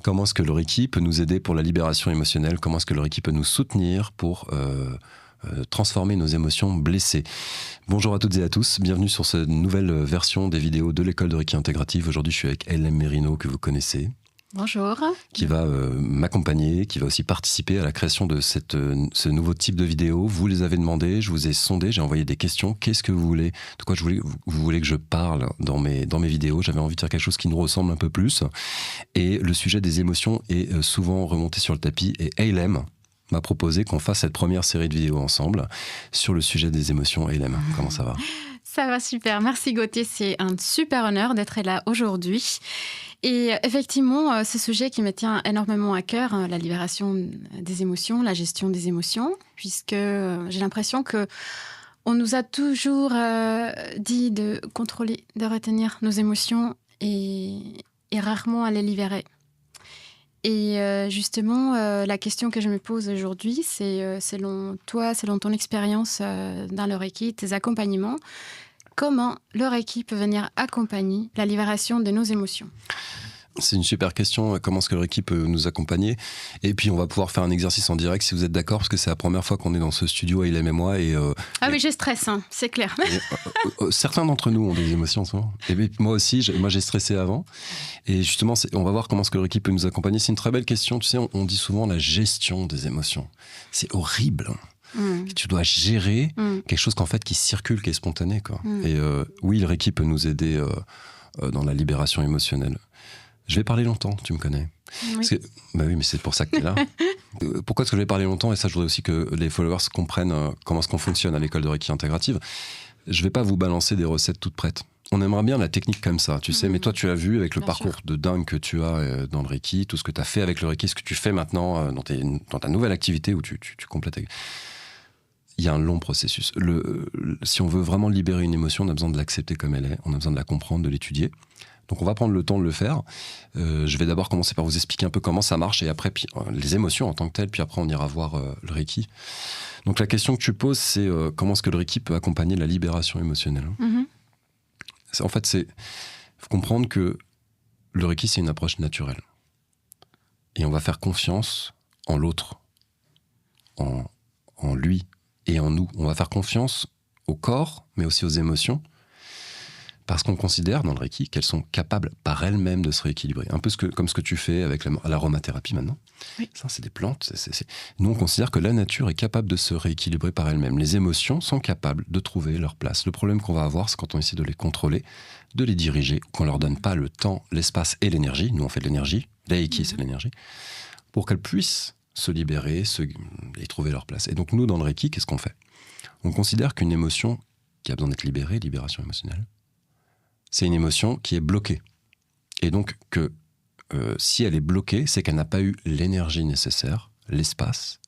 Comment est-ce que le Reiki peut nous aider pour la libération émotionnelle? Comment est-ce que le Reiki peut nous soutenir pour transformer nos émotions blessées? Bonjour à toutes et à tous, bienvenue sur cette nouvelle version des vidéos de l'école de Reiki intégrative. Aujourd'hui, je suis avec Hélène Mérino, que vous connaissez. Bonjour. Qui va m'accompagner, qui va aussi participer à la création de ce nouveau type de vidéo. Vous les avez demandé, je vous ai sondé, j'ai envoyé des questions. Qu'est-ce que vous voulez? De quoi vous voulez que je parle dans mes vidéos? J'avais envie de faire quelque chose qui nous ressemble un peu plus. Et le sujet des émotions est souvent remonté sur le tapis. Et Hélène m'a proposé qu'on fasse cette première série de vidéos ensemble sur le sujet des émotions. Hélène, comment ça va? Ça va super, merci Gauthier, c'est un super honneur d'être là aujourd'hui. Et effectivement, ce sujet qui me tient énormément à cœur, la libération des émotions, la gestion des émotions, puisque j'ai l'impression que on nous a toujours dit de contrôler, de retenir nos émotions et rarement à les libérer. Et justement, la question que je me pose aujourd'hui, c'est selon toi, selon ton expérience dans le Reiki, tes accompagnements, comment le Reiki peut venir accompagner la libération de nos émotions? C'est une super question, comment est-ce que le Reiki peut nous accompagner? Et puis on va pouvoir faire un exercice en direct si vous êtes d'accord, parce que c'est la première fois qu'on est dans ce studio, Hélène et moi. Oui, je stresse, hein, c'est clair. Certains d'entre nous ont des émotions en ce moment. Et puis, moi aussi, j'ai stressé avant. Et justement, on va voir comment est-ce que le Reiki peut nous accompagner. C'est une très belle question. Tu sais, on dit souvent la gestion des émotions. C'est horrible. Tu dois gérer quelque chose qui circule, qui est spontané, quoi. Et oui, le Reiki peut nous aider dans la libération émotionnelle. Je vais parler longtemps, tu me connais. Oui. Bah oui, mais c'est pour ça que tu es là. Pourquoi est-ce que je vais parler longtemps? Et ça, je voudrais aussi que les followers comprennent comment est-ce qu'on fonctionne à l'école de Reiki intégrative. Je vais pas vous balancer des recettes toutes prêtes. On aimerait bien la technique comme ça, tu sais, mais toi, tu as vu avec le parcours de dingue que tu as dans le Reiki, tout ce que tu as fait avec le Reiki, ce que tu fais maintenant dans ta nouvelle activité où tu complètes. Il y a un long processus. Si on veut vraiment libérer une émotion, on a besoin de l'accepter comme elle est, on a besoin de la comprendre, de l'étudier. Donc on va prendre le temps de le faire. Je vais d'abord commencer par vous expliquer un peu comment ça marche et après les émotions en tant que telles, puis après on ira voir le Reiki. Donc la question que tu poses, c'est comment est-ce que le Reiki peut accompagner la libération émotionnelle? En fait, faut comprendre que le Reiki, c'est une approche naturelle. Et on va faire confiance en l'autre, en lui et en nous. On va faire confiance au corps, mais aussi aux émotions, parce qu'on considère dans le Reiki qu'elles sont capables par elles-mêmes de se rééquilibrer. Un peu comme ce que tu fais avec l'aromathérapie maintenant. Oui. Ça, c'est des plantes. Nous, on considère que la nature est capable de se rééquilibrer par elle-même. Les émotions sont capables de trouver leur place. Le problème qu'on va avoir, c'est quand on essaie de les contrôler, de les diriger, qu'on ne leur donne pas le temps, l'espace et l'énergie. Nous, on fait de l'énergie. L'aiki, c'est l'énergie. Pour qu'elles puissent se libérer et trouver leur place. Et donc, nous, dans le Reiki, qu'est-ce qu'on fait? On considère qu'une émotion qui a besoin d'être libérée, libération émotionnelle, c'est une émotion qui est bloquée. Et donc, si elle est bloquée, c'est qu'elle n'a pas eu l'énergie nécessaire, l'espace,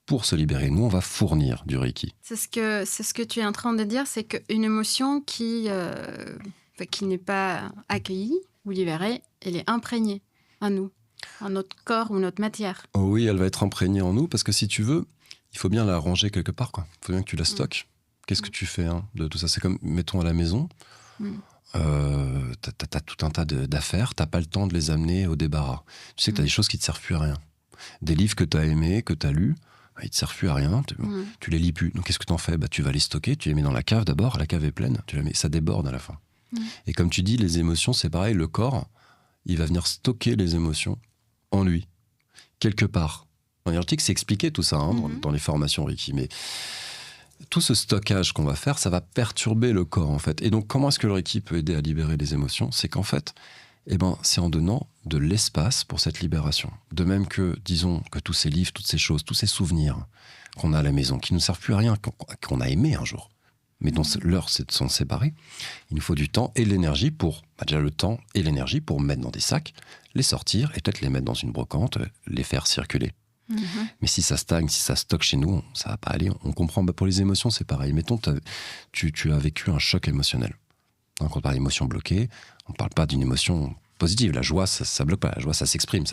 pour se libérer. Nous, on va fournir du Reiki. C'est ce que tu es en train de dire, c'est qu'une émotion qui n'est pas accueillie ou libérée, elle est imprégnée en nous, en notre corps ou notre matière. Oh oui, elle va être imprégnée en nous, parce que si tu veux, il faut bien la ranger quelque part, quoi. Il faut bien que tu la stockes. Qu'est-ce que tu fais de tout ça? C'est comme, mettons, à la maison. T'as tout un tas d'affaires, t'as pas le temps de les amener au débarras. Tu sais que t'as des choses qui te servent plus à rien. Des livres que t'as aimés, que t'as lus, ils te servent plus à rien, tu les lis plus. Donc qu'est-ce que t'en fais? Tu vas les stocker, tu les mets dans la cave d'abord, la cave est pleine, ça déborde à la fin. Et comme tu dis, les émotions, c'est pareil, le corps, il va venir stocker les émotions en lui, quelque part. En énergétique, c'est expliqué tout ça dans les formations Reiki, mais tout ce stockage qu'on va faire, ça va perturber le corps, en fait. Et donc, comment est-ce que le Reiki peut aider à libérer les émotions? C'est qu'en fait, c'est en donnant de l'espace pour cette libération. De même que, disons, que tous ces livres, toutes ces choses, tous ces souvenirs qu'on a à la maison, qui ne nous servent plus à rien, qu'on a aimé un jour, mais dont l'heure c'est de s'en séparer, il nous faut du temps et de l'énergie pour, déjà le temps et l'énergie pour mettre dans des sacs, les sortir et peut-être les mettre dans une brocante, les faire circuler. Mais si ça stagne, si ça stocke chez nous, ça va pas aller. On comprend. Pour les émotions, c'est pareil. Mettons, tu as vécu un choc émotionnel. Quand on parle d'émotion bloquée, on ne parle pas d'une émotion positive. La joie, ça bloque pas. La joie, ça s'exprime.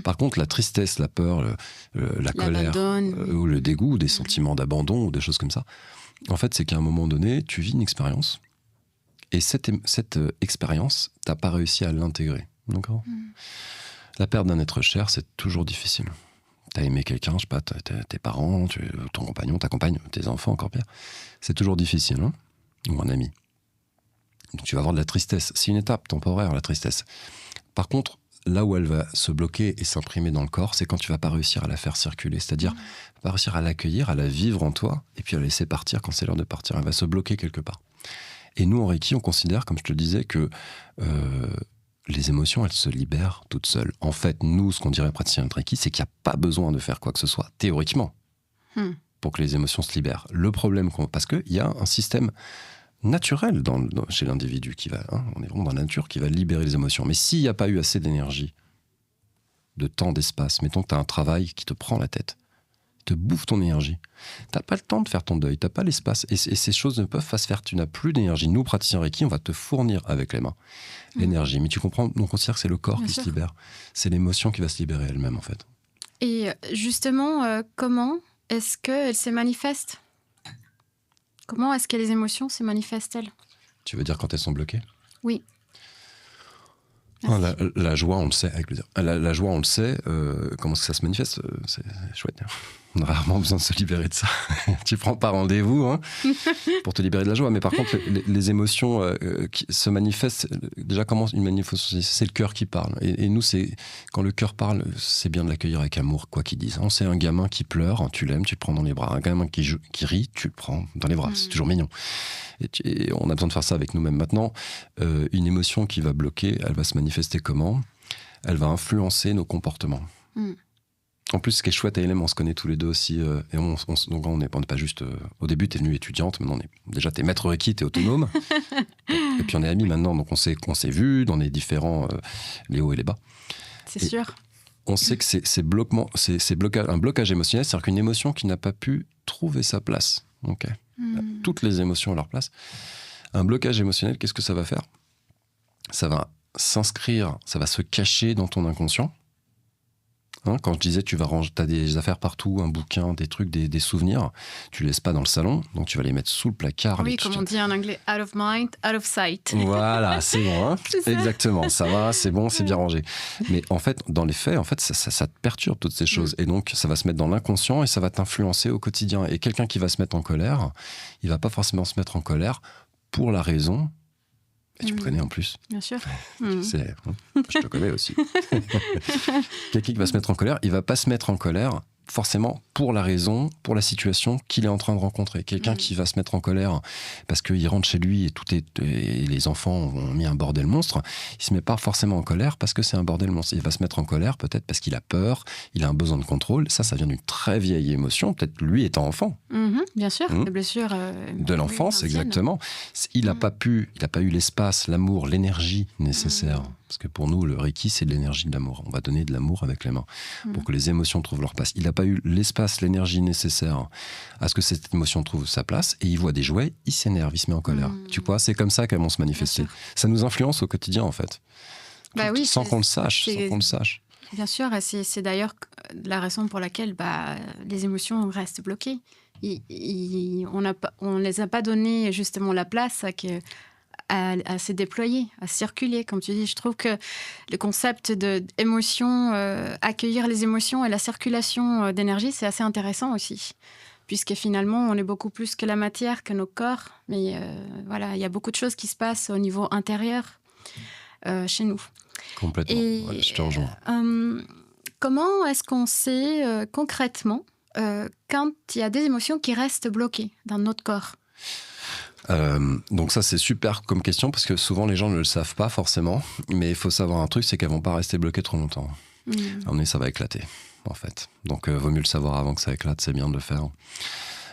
Par contre, la tristesse, la peur, la colère, ou le dégoût, ou des sentiments d'abandon, ou des choses comme ça, en fait, c'est qu'à un moment donné, tu vis une expérience. Et cette expérience, tu n'as pas réussi à l'intégrer. D'accord ? La perte d'un être cher, c'est toujours difficile. T'as aimé quelqu'un, je sais pas, tes parents, ton compagnon, ta compagne, tes enfants, encore pire. C'est toujours difficile, hein, ou un ami. Donc tu vas avoir de la tristesse. C'est une étape temporaire, la tristesse. Par contre, là où elle va se bloquer et s'imprimer dans le corps, c'est quand tu vas pas réussir à la faire circuler. C'est-à-dire, pas réussir à l'accueillir, à la vivre en toi, et puis à la laisser partir quand c'est l'heure de partir. Elle va se bloquer quelque part. Et nous, en Reiki, on considère, comme je te le disais, que les émotions, elles se libèrent toutes seules. En fait, nous, ce qu'on dirait praticien de Reiki, c'est qu'il n'y a pas besoin de faire quoi que ce soit, théoriquement, pour que les émotions se libèrent. Le problème, parce qu'il y a un système naturel chez l'individu qui va, on est vraiment dans la nature, qui va libérer les émotions. Mais s'il n'y a pas eu assez d'énergie, de temps, d'espace, mettons que tu as un travail qui te prend la tête, te bouffe ton énergie, tu n'as pas le temps de faire ton deuil, tu n'as pas l'espace, et ces choses ne peuvent pas se faire, tu n'as plus d'énergie. Nous, praticiens Reiki, on va te fournir avec les mains l'énergie. Mais tu comprends, on considère que c'est le corps qui se libère. C'est l'émotion qui va se libérer elle-même, en fait. Et justement, comment est-ce qu'elles se manifestent ? Comment est-ce que les émotions se manifestent-elles ? Tu veux dire quand elles sont bloquées ? Oui. La joie, on le sait, avec plaisir. La joie, on le sait. Comment ça se manifeste ? C'est chouette. On a rarement besoin de se libérer de ça. Tu prends pas rendez-vous pour te libérer de la joie. Mais par contre, les émotions qui se manifestent, déjà, comment une manifestation ? C'est le cœur qui parle. Et nous, quand le cœur parle, c'est bien de l'accueillir avec amour, quoi qu'il dise. C'est un gamin qui pleure, tu l'aimes, tu le prends dans les bras. Un gamin qui rit, tu le prends dans les bras. C'est toujours mignon. Et on a besoin de faire ça avec nous-mêmes. Maintenant, une émotion qui va bloquer, elle va se manifester comment ? Elle va influencer nos comportements. En plus, ce qui est chouette à LM, on se connaît tous les deux aussi. Et donc on n'est pas juste... au début, tu es venue étudiante. Maintenant, déjà, tu es maître Reiki, tu es autonome. Et puis, on est amis maintenant. Donc, on s'est vus dans les différents... les hauts et les bas. C'est sûr. On sait que c'est un blocage émotionnel. C'est-à-dire qu'une émotion qui n'a pas pu trouver sa place. Okay. Toutes les émotions à leur place. Un blocage émotionnel, qu'est-ce que ça va faire ? Ça va s'inscrire, ça va se cacher dans ton inconscient. Quand je disais, tu as des affaires partout, un bouquin, des trucs, des souvenirs, tu les laisses pas dans le salon, donc tu vas les mettre sous le placard. Oui, comme on dit en anglais, out of mind, out of sight. Voilà, c'est bon. C'est exactement, ça va, c'est bon, c'est bien rangé. Mais en fait, dans les faits, ça te perturbe toutes ces choses. Et donc, ça va se mettre dans l'inconscient et ça va t'influencer au quotidien. Et quelqu'un qui va se mettre en colère, il va pas forcément se mettre en colère pour la raison... Et tu me connais en plus. Bien sûr. Je te connais aussi. Quelqu'un qui va se mettre en colère, il va pas se mettre en colère forcément pour la raison, pour la situation qu'il est en train de rencontrer. Quelqu'un qui va se mettre en colère parce qu'il rentre chez lui et les enfants ont mis un bordel monstre, il se met pas forcément en colère parce que c'est un bordel monstre. Il va se mettre en colère peut-être parce qu'il a peur, il a un besoin de contrôle. Ça vient d'une très vieille émotion, peut-être lui étant enfant. Bien sûr, les blessures de l'enfance, exactement. Il n'a pas eu l'espace, l'amour, l'énergie nécessaire. Parce que pour nous, le Reiki, c'est de l'énergie de l'amour. On va donner de l'amour avec les mains pour que les émotions trouvent leur place. Il n'a pas eu l'espace, l'énergie nécessaire à ce que cette émotion trouve sa place. Et il voit des jouets, il s'énerve, il se met en colère. Tu vois, c'est comme ça qu'elles vont se manifester. Ça nous influence au quotidien, en fait. Sans qu'on le sache. Bien sûr, c'est d'ailleurs la raison pour laquelle les émotions restent bloquées. On ne les a pas donné justement la place à se déployer, à circuler, comme tu dis. Je trouve que le concept d'émotion, accueillir les émotions et la circulation d'énergie, c'est assez intéressant aussi. Puisque finalement, on est beaucoup plus que la matière, que nos corps. Mais il y a beaucoup de choses qui se passent au niveau intérieur chez nous. Complètement, je te rejoins. Comment est-ce qu'on sait concrètement quand il y a des émotions qui restent bloquées dans notre corps ? Donc ça, c'est super comme question parce que souvent les gens ne le savent pas forcément, mais il faut savoir un truc, c'est qu'elles vont pas rester bloquées trop longtemps. À un moment donné, ça va éclater, en fait. Donc vaut mieux le savoir avant que ça éclate, c'est bien de le faire.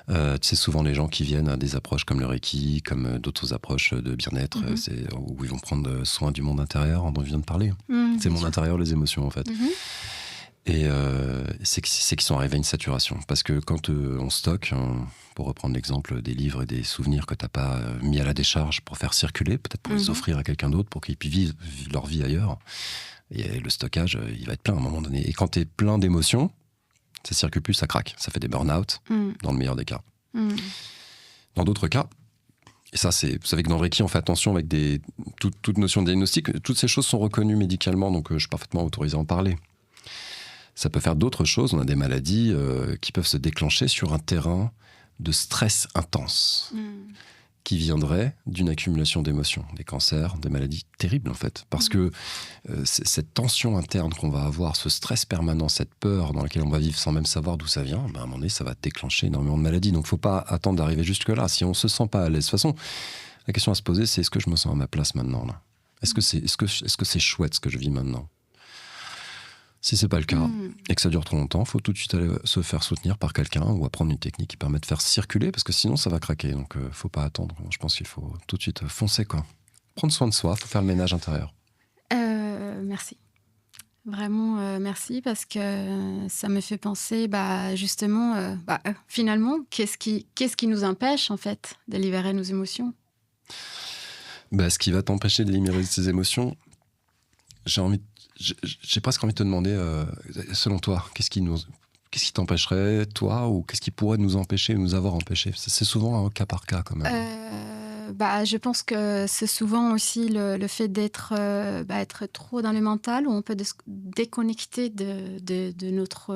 Tu sais, souvent les gens qui viennent à des approches comme le Reiki, comme d'autres approches de bien-être, c'est où ils vont prendre soin du monde intérieur dont je viens de parler. C'est le monde intérieur, les émotions, en fait. Et c'est qu'ils sont arrivés à une saturation. Parce que quand on stocke, pour reprendre l'exemple des livres et des souvenirs que tu n'as pas mis à la décharge pour faire circuler, peut-être pour les offrir à quelqu'un d'autre, pour qu'ils puissent vivre leur vie ailleurs, et le stockage, il va être plein à un moment donné. Et quand tu es plein d'émotions, ça ne circule plus, ça craque. Ça fait des burn-out, dans le meilleur des cas. Dans d'autres cas, Et ça, vous savez que dans le Reiki, on fait attention avec toute notion de diagnostic. Toutes ces choses sont reconnues médicalement, donc je suis parfaitement autorisé à en parler. Ça peut faire d'autres choses. On a des maladies qui peuvent se déclencher sur un terrain de stress intense, qui viendrait d'une accumulation d'émotions, des cancers, des maladies terribles en fait. Parce que cette tension interne qu'on va avoir, ce stress permanent, cette peur dans laquelle on va vivre sans même savoir d'où ça vient, à un moment donné, ça va déclencher énormément de maladies. Donc il ne faut pas attendre d'arriver jusque-là. Si on ne se sent pas à l'aise, de toute façon, la question à se poser, c'est est-ce que je me sens à ma place maintenant là ? Est-ce que c'est chouette ce que je vis maintenant ? Si c'est pas le cas et que ça dure trop longtemps, il faut tout de suite aller se faire soutenir par quelqu'un ou apprendre une technique qui permet de faire circuler, parce que sinon ça va craquer. Donc faut pas attendre. Je pense qu'il faut tout de suite foncer, quoi. Prendre soin de soi, faut faire le ménage intérieur. Merci. Vraiment merci, parce que ça me fait penser justement, finalement, qu'est-ce qui nous empêche en fait de libérer nos émotions ? Ce qui va t'empêcher de libérer ces émotions, j'ai presque envie de te demander, selon toi, qu'est-ce qui t'empêcherait, toi, ou qu'est-ce qui pourrait nous empêcher ou nous avoir empêchés ? C'est souvent un cas par cas, quand même. Je pense que c'est souvent aussi le fait d'être être trop dans le mental, où on peut déconnecter de notre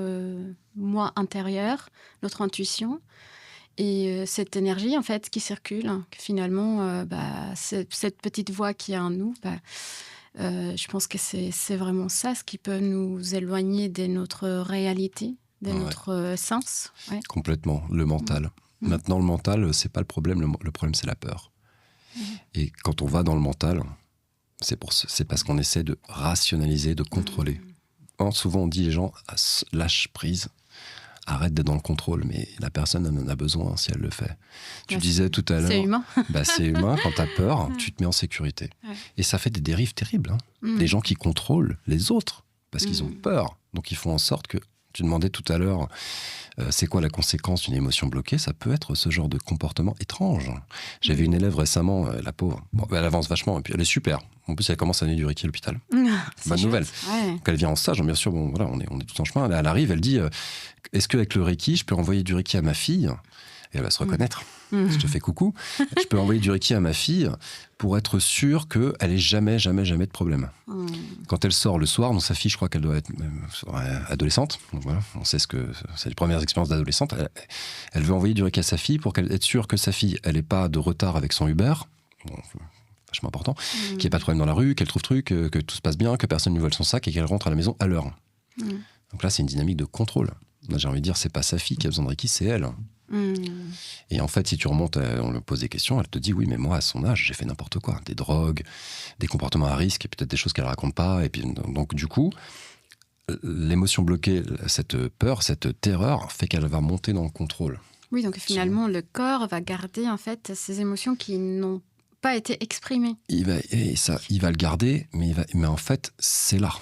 moi intérieur, notre intuition. Et cette énergie, en fait, qui circule, que finalement, cette petite voix qui est en nous... je pense que c'est vraiment ça, ce qui peut nous éloigner de notre réalité, de notre sens. Ouais. Complètement, le mental. Maintenant, le mental, c'est pas le problème. Le problème, c'est la peur. Et quand on va dans le mental, c'est parce qu'on essaie de rationaliser, de contrôler. Souvent, on dit les gens lâche prise, arrête d'être dans le contrôle, mais la personne en a besoin si elle le fait. Tu disais tout à l'heure... C'est humain. C'est humain, quand tu as peur, tu te mets en sécurité. Ouais. Et ça fait des dérives terribles. Les gens qui contrôlent les autres, parce qu'ils ont peur. Donc ils font en sorte que... Tu demandais tout à l'heure, c'est quoi la conséquence d'une émotion bloquée ? Ça peut être ce genre de comportement étrange. J'avais une élève récemment, la pauvre. Elle avance vachement, et puis elle est super. En plus, elle commence à donner du Reiki à l'hôpital. Bonne nouvelle. Ouais. Donc elle vient en stage, bien sûr, on est tout en chemin. Elle arrive, elle dit, est-ce qu'avec le Reiki, je peux envoyer du Reiki à ma fille ? Et elle va se reconnaître. Je te fais coucou. Je peux envoyer du Reiki à ma fille pour être sûre qu'elle n'ait jamais de problème. Quand elle sort le soir, sa fille, je crois qu'elle doit être adolescente. Donc voilà, on sait que c'est les premières expériences d'adolescente. Elle veut envoyer du Reiki à sa fille pour qu'elle être sûre que sa fille, elle n'ait pas de retard avec son Uber. Vachement important. Qu'il n'y ait pas de problème dans la rue, qu'elle trouve que tout se passe bien, que personne ne lui vole son sac et qu'elle rentre à la maison à l'heure. Donc là, c'est une dynamique de contrôle. Là, j'ai envie de dire, c'est pas sa fille qui a besoin de Reiki, c'est elle. Et en fait, si tu remontes, on lui pose des questions, elle te dit oui, mais moi à son âge j'ai fait n'importe quoi, des drogues, des comportements à risque, et peut-être des choses qu'elle raconte pas. Et puis donc du coup, l'émotion bloquée, cette peur, cette terreur fait qu'elle va monter dans le contrôle. Oui, donc finalement le corps va garder en fait ces émotions qui n'ont pas été exprimées. Il va le garder, mais en fait c'est là.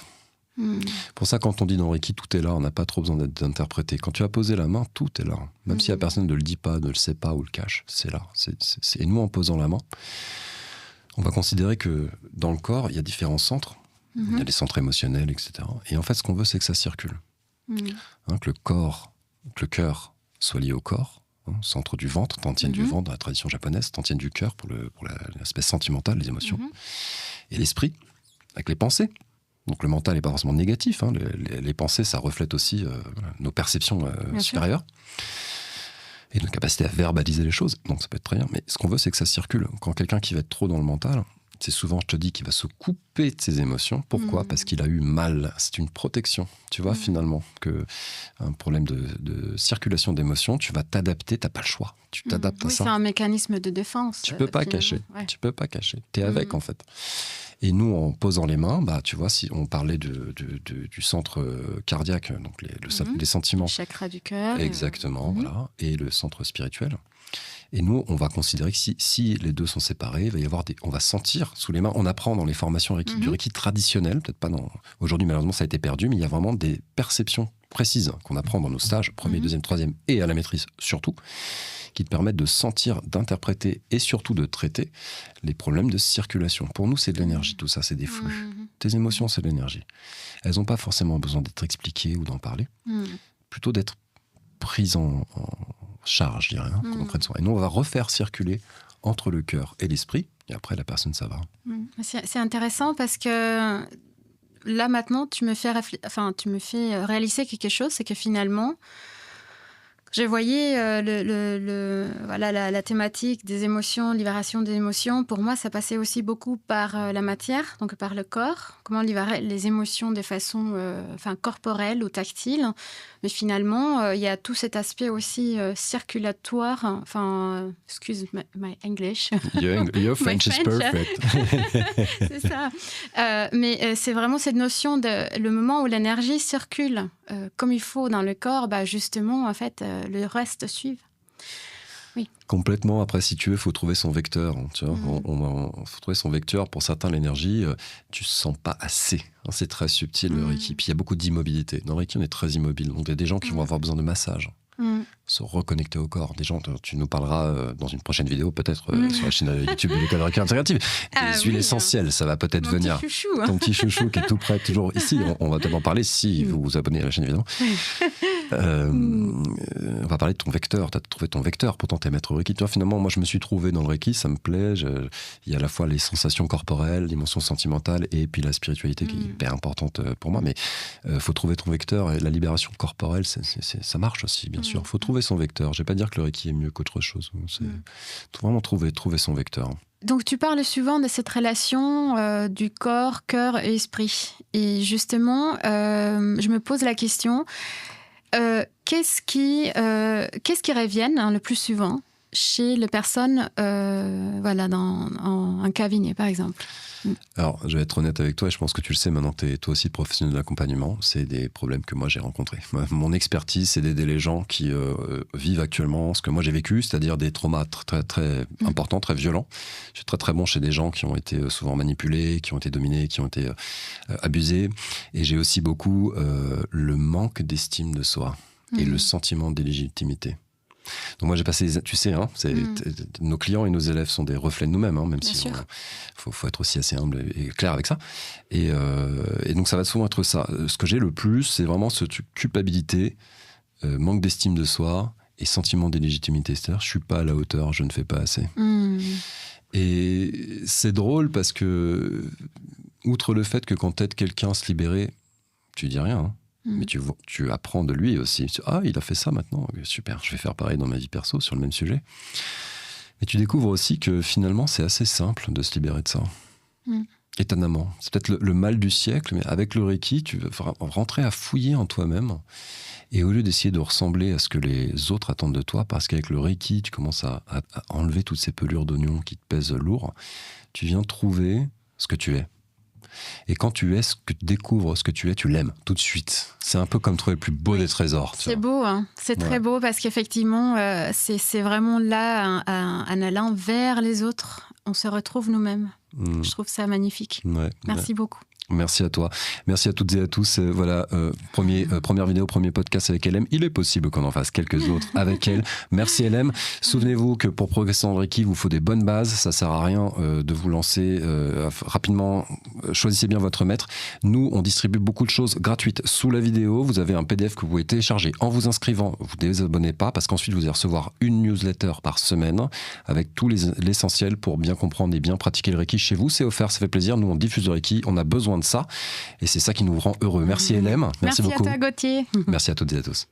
Pour ça, quand on dit dans Reiki, tout est là, on n'a pas trop besoin d'interpréter. Quand tu as posé la main, tout est là. Même si la personne ne le dit pas, ne le sait pas ou le cache, c'est là. Et nous, en posant la main, on va considérer que dans le corps, il y a différents centres. Il y a des centres émotionnels, etc. Et en fait, ce qu'on veut, c'est que ça circule. Que le cœur soit lié au corps, centre du ventre, t'en tiennes du ventre dans la tradition japonaise, t'en tiennes du cœur pour l'aspect sentimental, les émotions. Et l'esprit, avec les pensées. Donc le mental n'est pas forcément négatif. Les pensées, ça reflète aussi nos perceptions supérieures et notre capacité à verbaliser les choses. Donc ça peut être très bien. Mais ce qu'on veut, c'est que ça circule. Quand quelqu'un qui va être trop dans le mental, c'est souvent, je te dis, qu'il va se couper de ses émotions. Pourquoi ? Parce qu'il a eu mal. C'est une protection. Tu vois, finalement, un problème de circulation d'émotions, tu vas t'adapter, tu n'as pas le choix. Tu t'adaptes à ça. C'est un mécanisme de défense. Tu ne peux pas cacher. Ouais. Tu peux pas cacher. Tu es avec, en fait. Et nous, en posant les mains, tu vois, si on parlait du centre cardiaque, donc les sentiments. Le chakra du cœur. Exactement, voilà. Et le centre spirituel. Et nous, on va considérer que si les deux sont séparés, il va y avoir on va sentir sous les mains. On apprend dans les formations Reiki, du Reiki traditionnel, peut-être pas aujourd'hui, malheureusement, ça a été perdu, mais il y a vraiment des perceptions précises qu'on apprend dans nos stages, premier, deuxième, troisième, et à la maîtrise surtout, qui te permettent de sentir, d'interpréter et surtout de traiter les problèmes de circulation. Pour nous, c'est de l'énergie, tout ça, c'est des flux. Tes émotions, c'est de l'énergie. Elles n'ont pas forcément besoin d'être expliquées ou d'en parler, plutôt d'être prises en charge, je dirais, qu'on en prenne soin. Et nous, on va refaire circuler entre le cœur et l'esprit, et après la personne ça va. C'est intéressant parce que là maintenant tu me fais réaliser quelque chose, c'est que finalement je voyais la thématique des émotions, libération des émotions. Pour moi, ça passait aussi beaucoup par la matière, donc par le corps. Comment libérer les émotions de façon corporelle ou tactile. Mais finalement, il y a tout cet aspect aussi circulatoire. Excuse my English. Your French is perfect. C'est ça. Mais c'est vraiment cette notion de le moment où l'énergie circule comme il faut dans le corps, justement, en fait, le reste suive. Oui. Complètement. Après, si tu veux, il faut trouver son vecteur. Tu vois, faut trouver son vecteur. Pour certains, l'énergie, tu ne sens pas assez. C'est très subtil, le Reiki. Puis il y a beaucoup d'immobilité. Dans le Reiki, on est très immobile. Donc, il y a des gens qui vont avoir besoin de massage. Se reconnecter au corps. Des gens, tu nous parleras dans une prochaine vidéo, peut-être sur la chaîne YouTube de l'École Reiki Intégrative. Des huiles essentielles, ça va peut-être venir. Petit chouchou, Ton petit chouchou qui est tout près, toujours ici. On va peut-être en parler si vous vous abonnez à la chaîne, évidemment. On va parler de ton vecteur. Tu as trouvé ton vecteur. Pourtant, tu es maître Reiki. Tu vois, finalement, moi, je me suis trouvé dans le Reiki. Ça me plaît. Il y a à la fois les sensations corporelles, l'émotion sentimentale et puis la spiritualité qui est hyper importante pour moi. Mais il faut trouver ton vecteur. Et la libération corporelle, ça marche aussi, bien sûr. Il faut trouver son vecteur. Je ne vais pas dire que le Reiki est mieux qu'autre chose. C'est vraiment trouver son vecteur. Donc, tu parles souvent de cette relation du corps, cœur et esprit. Et justement, je me pose la question, qu'est-ce qui revient le plus souvent chez les personnes dans un cabinet, par exemple? Alors, je vais être honnête avec toi, et je pense que tu le sais maintenant que tu es toi aussi professionnel de l'accompagnement, c'est des problèmes que moi j'ai rencontrés. Mon expertise, c'est d'aider les gens qui vivent actuellement ce que moi j'ai vécu, c'est-à-dire des traumas très, très importants, très violents. Je suis très très bon chez des gens qui ont été souvent manipulés, qui ont été dominés, qui ont été abusés. Et j'ai aussi beaucoup le manque d'estime de soi et le sentiment d'illégitimité. Donc moi j'ai passé, tu sais, nos clients et nos élèves sont des reflets de nous-mêmes, même si faut être aussi assez humble et clair avec ça. Et donc ça va souvent être ça. Ce que j'ai le plus, c'est vraiment cette culpabilité, manque d'estime de soi et sentiment d'illégitimité. C'est-à-dire je suis pas à la hauteur, je ne fais pas assez. Et c'est drôle parce que, outre le fait que quand t'aides quelqu'un à se libérer, tu dis rien, mais tu apprends de lui aussi. Il a fait ça maintenant, super, je vais faire pareil dans ma vie perso sur le même sujet. Mais tu découvres aussi que finalement, c'est assez simple de se libérer de ça. Étonnamment. C'est peut-être le mal du siècle, mais avec le Reiki, tu vas rentrer à fouiller en toi-même. Et au lieu d'essayer de ressembler à ce que les autres attendent de toi, parce qu'avec le Reiki, tu commences à enlever toutes ces pelures d'oignons qui te pèsent lourd, tu viens trouver ce que tu es. Et quand tu découvres ce que tu es, tu l'aimes tout de suite. C'est un peu comme trouver le plus beau des trésors. C'est beau, c'est très beau parce qu'effectivement, c'est vraiment là, un allant vers les autres. On se retrouve nous-mêmes. Je trouve ça magnifique. Merci beaucoup. Merci à toi. Merci à toutes et à tous. Première vidéo, premier podcast avec LM. Il est possible qu'on en fasse quelques autres avec elle. Merci LM. Souvenez-vous que pour progresser en Reiki, il vous faut des bonnes bases. Ça sert à rien de vous lancer rapidement. Choisissez bien votre maître. Nous, on distribue beaucoup de choses gratuites sous la vidéo. Vous avez un PDF que vous pouvez télécharger en vous inscrivant. Vous ne désabonnez pas parce qu'ensuite, vous allez recevoir une newsletter par semaine avec tout l'essentiel pour bien comprendre et bien pratiquer le Reiki chez vous. C'est offert, ça fait plaisir. Nous, on diffuse le Reiki. On a besoin de ça et c'est ça qui nous rend heureux. Merci LM. Merci beaucoup. Merci à toi Gauthier. Merci à toutes et à tous.